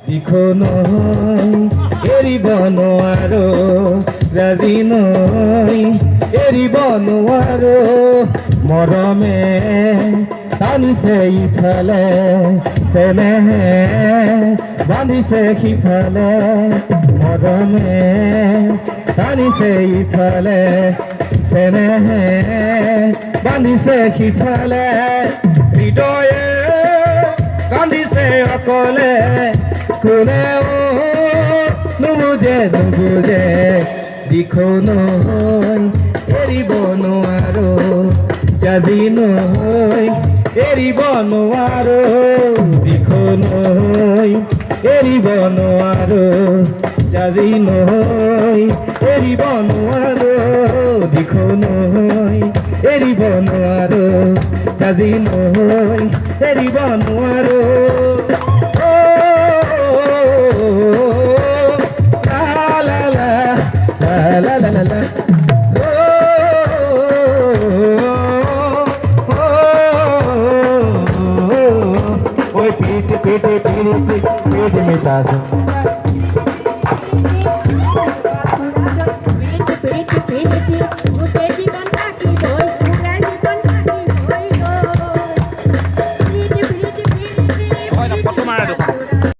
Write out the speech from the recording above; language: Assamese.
দিখো নয় এৰিব নোৱাৰো জাজি নয় এৰিব নোৱাৰো মৰমে টানিছে ইফালে চেনেহে বান্ধিছে সিফালে মৰমে টানিছে ইফালে চেনেহে বান্ধিছে সিফালে হৃদয়ে কান্দিছে অকলে কোনেও নুবুজে নুবুজে দিখো নয় এৰিব নোৱাৰো জাজি নয় এৰিব নোৱাৰো দিখো নয় এৰিব নোৱাৰো জাজি নয় এৰিব নোৱাৰো দিখো নয় এৰিব নোৱাৰো জাজি নয় এৰিব নোৱাৰো la la la la la la Oi, pete, pete, pete, pete, pete,